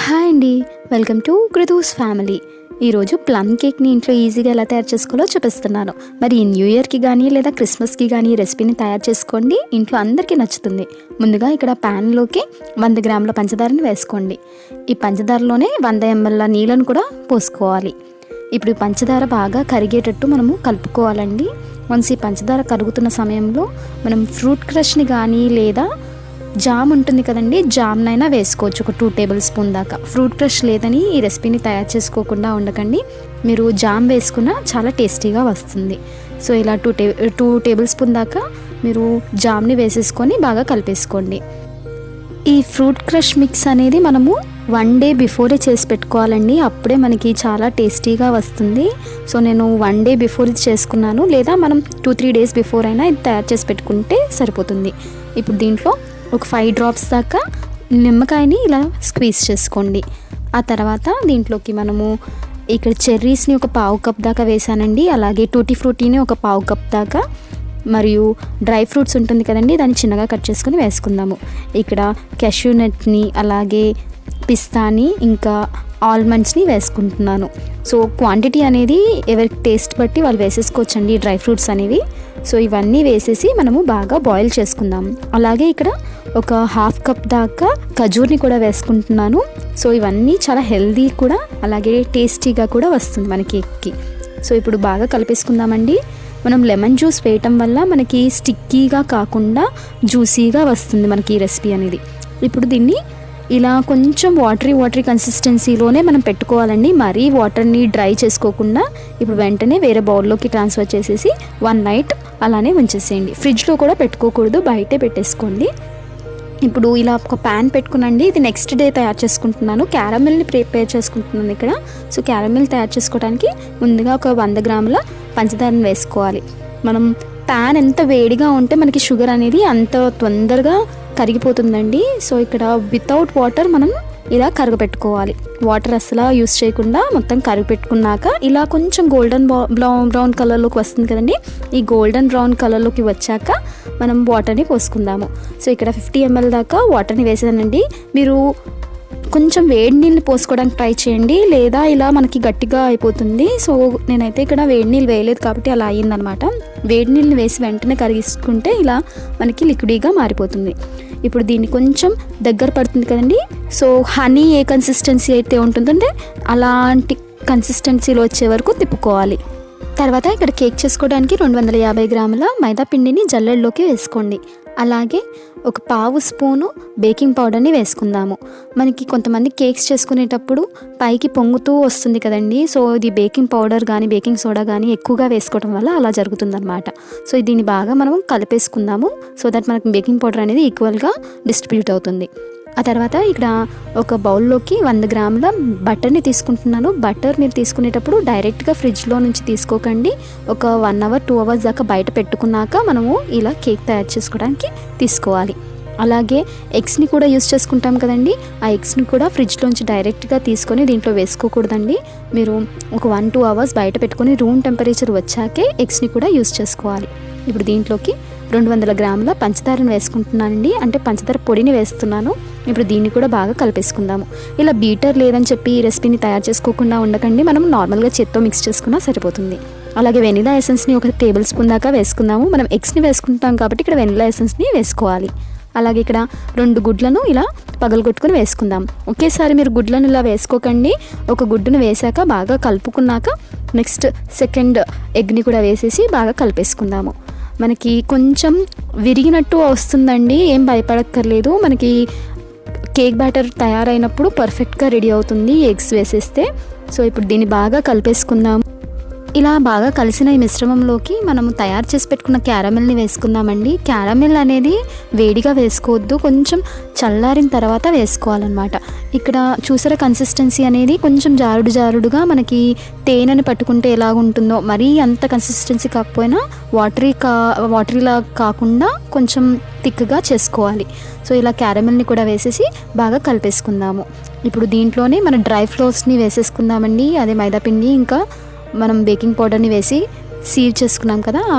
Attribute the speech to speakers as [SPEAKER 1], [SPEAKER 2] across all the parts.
[SPEAKER 1] Hi అండి, welcome to గృథూస్ family. ఈరోజు plum కేక్ని ఇంట్లో ఈజీగా ఎలా తయారు చేసుకోవాలో చూపిస్తున్నాను. మరి ఈ న్యూ ఇయర్కి కానీ లేదా క్రిస్మస్కి కానీ ఈ రెసిపీని తయారు చేసుకోండి, ఇంట్లో అందరికీ నచ్చుతుంది. ముందుగా ఇక్కడ ప్యాన్లోకి 100 గ్రాముల పంచదారని వేసుకోండి. ఈ పంచదారలోనే 100 ml నీళ్ళను కూడా పోసుకోవాలి. ఇప్పుడు పంచదార బాగా కరిగేటట్టు మనము కలుపుకోవాలండి. వన్స్ ఈ పంచదార కరుగుతున్న సమయంలో మనం ఫ్రూట్ క్రష్ని కానీ లేదా జామ్ ఉంటుంది కదండి, జామ్నైనా వేసుకోవచ్చు. ఒక 2 టేబుల్ స్పూన్ దాకా. ఫ్రూట్ క్రష్ లేదని ఈ రెసిపీని తయారు చేసుకోకుండా ఉండకండి, మీరు జామ్ వేసుకున్నా చాలా టేస్టీగా వస్తుంది. సో ఇలా 2 టేబుల్ స్పూన్ దాకా మీరు జామ్ని వేసేసుకొని బాగా కలిపేసుకోండి. ఈ ఫ్రూట్ క్రష్ మిక్స్ అనేది మనము 1 డే బిఫోరే చేసి పెట్టుకోవాలండి, అప్పుడే మనకి చాలా టేస్టీగా వస్తుంది. సో నేను 1 డే బిఫోర్ ఇది చేసుకున్నాను, లేదా మనం 2-3 డేస్ బిఫోర్ అయినా ఇది తయారు చేసి పెట్టుకుంటే సరిపోతుంది. ఇప్పుడు దీంట్లో ఒక 5 డ్రాప్స్ దాకా నిమ్మకాయని ఇలా స్క్వీజ్ చేసుకోండి. ఆ తర్వాత దీంట్లోకి మనము ఇక్కడ చెర్రీస్ని ఒక 1/2 కప్ దాకా వేసానండి. అలాగే టూటీ ఫ్రూటీని ఒక 1/2 కప్ దాకా, మరియు డ్రై ఫ్రూట్స్ ఉంటుంది కదండి, దాన్ని చిన్నగా కట్ చేసుకొని వేసుకుందాము. ఇక్కడ క్యాష్యూ నట్ని, అలాగే పిస్తాని, ఇంకా ఆల్మండ్స్ని వేసుకుంటున్నాను. సో క్వాంటిటీ అనేది ఎవరికి టేస్ట్ బట్టి వాళ్ళు వేసేసుకోవచ్చండి డ్రై ఫ్రూట్స్ అనేవి. సో ఇవన్నీ వేసేసి మనము బాగా బాయిల్ చేసుకుందాం. అలాగే ఇక్కడ ఒక 1/2 కప్ దాకా కజూర్ని కూడా వేసుకుంటున్నాను. సో ఇవన్నీ చాలా హెల్దీ కూడా, అలాగే టేస్టీగా కూడా వస్తుంది మన కేక్కి. సో ఇప్పుడు బాగా కలిపేసుకుందామండి. మనం లెమన్ జ్యూస్ వేయటం వల్ల మనకి స్టిక్కీగా కాకుండా జ్యూసీగా వస్తుంది మనకి ఈ రెసిపీ అనేది. ఇప్పుడు దీన్ని ఇలా కొంచెం వాటరీ కన్సిస్టెన్సీలోనే మనం పెట్టుకోవాలండి. మరీ వాటర్ని డ్రై చేసుకోకుండా ఇప్పుడు వెంటనే వేరే బౌల్లోకి ట్రాన్స్ఫర్ చేసేసి 1 నైట్ అలానే ఉంచేసేయండి. ఫ్రిడ్జ్లో కూడా పెట్టుకోకూడదు, బయటే పెట్టేసుకోండి. ఇప్పుడు ఇలా ఒక ప్యాన్ పెట్టుకునండి. ఇది నెక్స్ట్ డే తయారు చేసుకుంటున్నాను. క్యారమెల్ని ప్రిపేర్ చేసుకుంటున్నాను ఇక్కడ. సో క్యారమెల్ తయారు చేసుకోవడానికి ముందుగా ఒక 100 గ్రాముల పంచదారని వేసుకోవాలి. మనం ప్యాన్ ఎంత వేడిగా ఉంటే మనకి షుగర్ అనేది అంత తొందరగా కరిగిపోతుందండి. సో ఇక్కడ వితౌట్ వాటర్ మనం ఇలా కరగపెట్టుకోవాలి. వాటర్ అసలు యూస్ చేయకుండా మొత్తం కరిగిపెట్టుకున్నాక ఇలా కొంచెం గోల్డెన్ బ్రౌన్ కలర్లోకి వస్తుంది కదండి. ఈ గోల్డెన్ బ్రౌన్ కలర్లోకి వచ్చాక మనం వాటర్ని పోసుకుందాము. సో ఇక్కడ 50 ml దాకా వాటర్ని వేసానండి. మీరు కొంచెం వేడి నీళ్ళు పోసుకోవడానికి ట్రై చేయండి, లేదా ఇలా మనకి గట్టిగా అయిపోతుంది. సో నేనైతే ఇక్కడ వేడి నీళ్ళు వేయలేదు కాబట్టి అలా అయ్యిందనమాట. వేడి నీళ్ళని వేసి వెంటనే కరిగించుకుంటే ఇలా మనకి లిక్విడ్గా మారిపోతుంది. ఇప్పుడు దీన్ని కొంచెం దగ్గర పడుతుంది కదండి. సో హనీ ఏ కన్సిస్టెన్సీ అయితే ఉంటుందంటే అలాంటి కన్సిస్టెన్సీలో వచ్చే వరకు తిప్పుకోవాలి. తర్వాత ఇక్కడ కేక్ చేసుకోవడానికి 250 గ్రాముల మైదా పిండిని జల్లెడలోకి వేసుకోండి. అలాగే ఒక 1/2 స్పూను బేకింగ్ పౌడర్ని వేసుకుందాము. మనకి కొంతమంది కేక్స్ చేసుకునేటప్పుడు పైకి పొంగుతూ వస్తుంది కదండి. సో ఇది బేకింగ్ పౌడర్ కానీ బేకింగ్ సోడా కానీ ఎక్కువగా వేసుకోవడం వల్ల అలా జరుగుతుందన్నమాట. సో దీన్ని బాగా మనం కలిపేసుకుందాము, సో దట్ మనకి బేకింగ్ పౌడర్ అనేది ఈక్వల్గా డిస్ట్రిబ్యూట్ అవుతుంది. ఆ తర్వాత ఇక్కడ ఒక బౌల్లోకి 100 గ్రాముల బటర్ని తీసుకుంటున్నాను. బటర్ మీరు తీసుకునేటప్పుడు డైరెక్ట్గా ఫ్రిడ్జ్లో నుంచి తీసుకోకండి. ఒక 1 అవర్ 2 అవర్స్ దాకా బయట పెట్టుకున్నాక మనము ఇలా కేక్ తయారు చేసుకోవడానికి తీసుకోవాలి. అలాగే ఎగ్స్ని కూడా యూస్ చేసుకుంటాం కదండి. ఆ ఎగ్స్ని కూడా ఫ్రిడ్జ్లోంచి డైరెక్ట్గా తీసుకొని దీంట్లో వేసుకోకూడదండి. మీరు ఒక 1-2 అవర్స్ బయట పెట్టుకొని రూమ్ టెంపరేచర్ వచ్చాకే ఎగ్స్ని కూడా యూస్ చేసుకోవాలి. ఇప్పుడు దీంట్లోకి 200 గ్రాముల పంచదారను వేసుకుంటున్నానండి, అంటే పంచదార పొడిని వేస్తున్నాను. ఇప్పుడు దీన్ని కూడా బాగా కలిపేసుకుందాము. ఇలా బీటర్ లేదని చెప్పి ఈ రెసిపీని తయారు చేసుకోకుండా ఉండకండి, మనం నార్మల్గా చేత్తో మిక్స్ చేసుకున్నా సరిపోతుంది. అలాగే వెనిలా ఎసెన్స్ని ఒక టేబుల్ స్పూన్ దాకా వేసుకుందాము. మనం ఎగ్స్ని వేసుకుంటాం కాబట్టి ఇక్కడ వెనిలా ఎసెన్స్ని వేసుకోవాలి. అలాగే ఇక్కడ 2 గుడ్లను ఇలా పగలగొట్టుకుని వేసుకుందాం. ఒకేసారి మీరు గుడ్లను ఇలా వేసుకోకండి. ఒక గుడ్డును వేసాక బాగా కలుపుకున్నాక నెక్స్ట్ సెకండ్ ఎగ్ని కూడా వేసేసి బాగా కలిపేసుకుందాము. మనకి కొంచెం విరిగినట్టు వస్తుందండి, ఏం భయపడక్కర్లేదు. మనకి కేక్ బ్యాటర్ తయారైనప్పుడు పర్ఫెక్ట్గా రెడీ అవుతుంది ఎగ్స్ వేసేస్తే. సో ఇప్పుడు దీన్ని బాగా కలిపేసుకుందాము. ఇలా బాగా కలిసిన ఈ మిశ్రమంలోకి మనము తయారు చేసి పెట్టుకున్న క్యారమెల్ని వేసుకుందామండి. క్యారమెల్ అనేది వేడిగా వేసుకోవద్దు, కొంచెం చల్లారిన తర్వాత వేసుకోవాలన్నమాట. ఇక్కడ చూసారా కన్సిస్టెన్సీ అనేది కొంచెం జారుడుగా మనకి తేనెని పట్టుకుంటే ఎలా ఉంటుందో, మరీ అంత కన్సిస్టెన్సీ కాకపోయినా వాటరీలా కాకుండా కొంచెం థిక్గా చేసుకోవాలి. సో ఇలా క్యారమెల్ని కూడా వేసేసి బాగా కలిపేసుకుందాము. ఇప్పుడు దీంట్లోనే మన డ్రై ఫ్రూట్స్ని వేసేసుకుందామండి. అదే మైదాపిండి ఇంకా మనం బేకింగ్ పౌడర్ని వేసి సీవ్ చేసుకున్నాం కదా, ఆ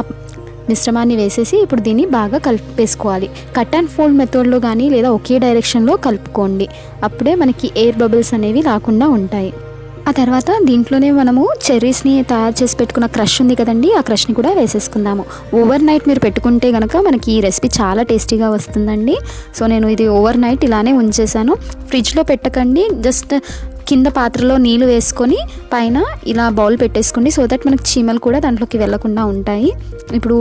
[SPEAKER 1] మిశ్రమాన్ని వేసేసి ఇప్పుడు దీన్ని బాగా కలిపేసుకోవాలి. కట్ అండ్ ఫోల్డ్ మెథడ్లో కానీ లేదా ఒకే డైరెక్షన్లో కలుపుకోండి. అప్పుడే మనకి ఎయిర్ బబుల్స్ అనేవి రాకుండా ఉంటాయి. ఆ తర్వాత దీంట్లోనే మనము చెర్రీస్ని తయారు చేసి పెట్టుకున్న క్రష్ ఉంది కదండి, ఆ క్రష్ని కూడా వేసేసుకుందాము. ఓవర్ నైట్ మీరు పెట్టుకుంటే కనుక మనకి ఈ రెసిపీ చాలా టేస్టీగా వస్తుందండి. సో నేను ఇది ఓవర్ నైట్ ఇలానే ఉంచేసాను. ఫ్రిడ్జ్లో పెట్టకండి, జస్ట్ కింద పాత్రలో నీళ్ళు వేసుకొని పైన ఇలా బౌల్ పెట్టేసుకోండి. సో దట్ మనకి చీమలు కూడా దాంట్లోకి వెళ్ళకుండా ఉంటాయి. ఇప్పుడు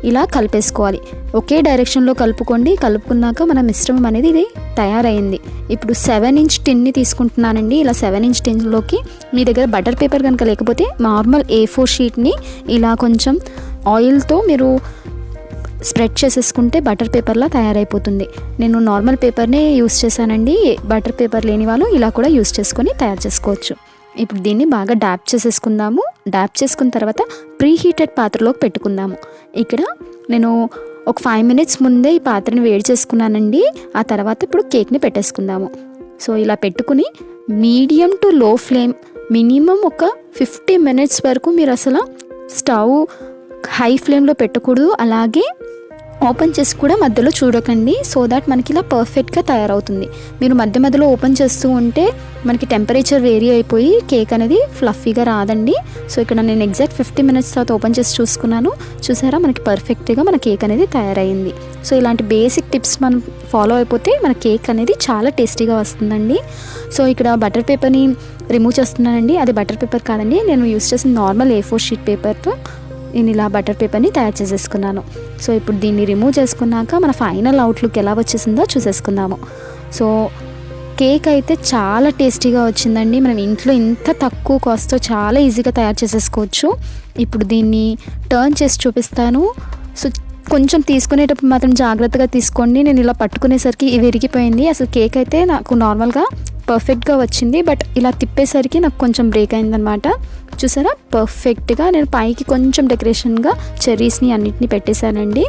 [SPEAKER 1] ఇలా కలిపేసుకోవాలి. ఒకే డైరెక్షన్లో కలుపుకోండి. కలుపుకున్నాక మన మిశ్రమం అనేది ఇది తయారైంది. ఇప్పుడు 7 ఇంచ్ టిన్ని తీసుకుంటున్నానండి. ఇలా 7 ఇంచ్ టిన్లోకి మీ దగ్గర బటర్ పేపర్ కనుక లేకపోతే నార్మల్ A4 షీట్ని ఇలా కొంచెం ఆయిల్తో మీరు స్ప్రెడ్ చేసేసుకుంటే బటర్ పేపర్లా తయారైపోతుంది. నేను నార్మల్ పేపర్నే యూస్ చేశానండి. బటర్ పేపర్ లేని వాళ్ళు ఇలా కూడా యూస్ చేసుకొని తయారు చేసుకోవచ్చు. ఇప్పుడు దీన్ని బాగా డాప్ చేసేసుకుందాము. డాప్ చేసుకున్న తర్వాత ప్రీ హీటెడ్ పాత్రలోకి పెట్టుకుందాము. ఇక్కడ నేను ఒక 5 మినిట్స్ ముందే ఈ పాత్రని వేడి చేసుకున్నానండి. ఆ తర్వాత ఇప్పుడు కేక్ని పెట్టేసుకుందాము. సో ఇలా పెట్టుకుని మీడియం టు లో ఫ్లేమ్ మినిమం ఒక 50 మినిట్స్ వరకు మీరు అసలు స్టవ్ హై ఫ్లేమ్లో పెట్టకూడదు. అలాగే ఓపెన్ చేసి కూడా మధ్యలో చూడకండి. సో దాట్ మనకి ఇలా పర్ఫెక్ట్గా తయారవుతుంది. మీరు మధ్య మధ్యలో ఓపెన్ చేస్తూ ఉంటే మనకి టెంపరేచర్ వేరీ అయిపోయి కేక్ అనేది ఫ్లఫీగా రాదండి. సో ఇక్కడ నేను ఎగ్జాక్ట్ 50 మినిట్స్ తర్వాత ఓపెన్ చేసి చూసుకున్నాను. చూసారా, మనకి పర్ఫెక్ట్గా మన కేక్ అనేది తయారైంది. సో ఇలాంటి బేసిక్ టిప్స్ మనం ఫాలో అయిపోతే మన కేక్ అనేది చాలా టేస్టీగా వస్తుందండి. సో ఇక్కడ బటర్ పేపర్ని రిమూవ్ చేస్తున్నానండి. అది బటర్ పేపర్ కాదండి, నేను యూస్ చేసిన నార్మల్ A4 షీట్ పేపర్తో నేను ఇలా బటర్ పేపర్ని తయారు చేసేసుకున్నాను. సో ఇప్పుడు దీన్ని రిమూవ్ చేసుకున్నాక మన ఫైనల్ అవుట్లుక్ ఎలా వచ్చేసిందో చూసేసుకుందాము. సో కేక్ అయితే చాలా టేస్టీగా వచ్చిందండి. మనం ఇంట్లో ఇంత తక్కువ కాస్ట్తో చాలా ఈజీగా తయారు చేసేసుకోవచ్చు. ఇప్పుడు దీన్ని టర్న్ చేసి చూపిస్తాను. సో కొంచెం తీసుకునేటప్పుడు మాత్రం జాగ్రత్తగా తీసుకోండి. నేను ఇలా పట్టుకునేసరికి ఇది విరిగిపోయింది. అసలు కేక్ అయితే నాకు నార్మల్గా పర్ఫెక్ట్గా వచ్చింది, బట్ ఇలా తిప్పేసరికి నాకు కొంచెం బ్రేక్ అయిందనమాట. చూసారా, పర్ఫెక్ట్గా నేను పైకి కొంచెం డెకరేషన్గా చెర్రీస్ని అన్నిటిని పెట్టేశానండి.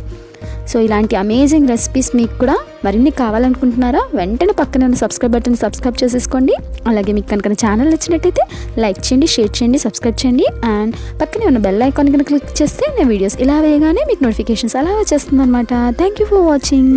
[SPEAKER 1] సో ఇలాంటి అమేజింగ్ రెసిపీస్ మీకు కూడా మరిన్ని కావాలనుకుంటున్నారా? వెంటనే పక్కన ఉన్న సబ్స్క్రైబ్ బటన్ సబ్స్క్రైబ్ చేసేసుకోండి. అలాగే మీకు కనుక ఛానల్ నచ్చినట్టయితే లైక్ చేయండి, షేర్ చేయండి, సబ్స్క్రైబ్ చేయండి. అండ్ పక్కనే ఉన్న బెల్ ఐకాన్ కనుక క్లిక్ చేస్తే నేను వీడియోస్ ఇలా వేయగానే మీకు నోటిఫికేషన్స్ అలా వచ్చేస్తుంది అనమాట. Thank you for watching.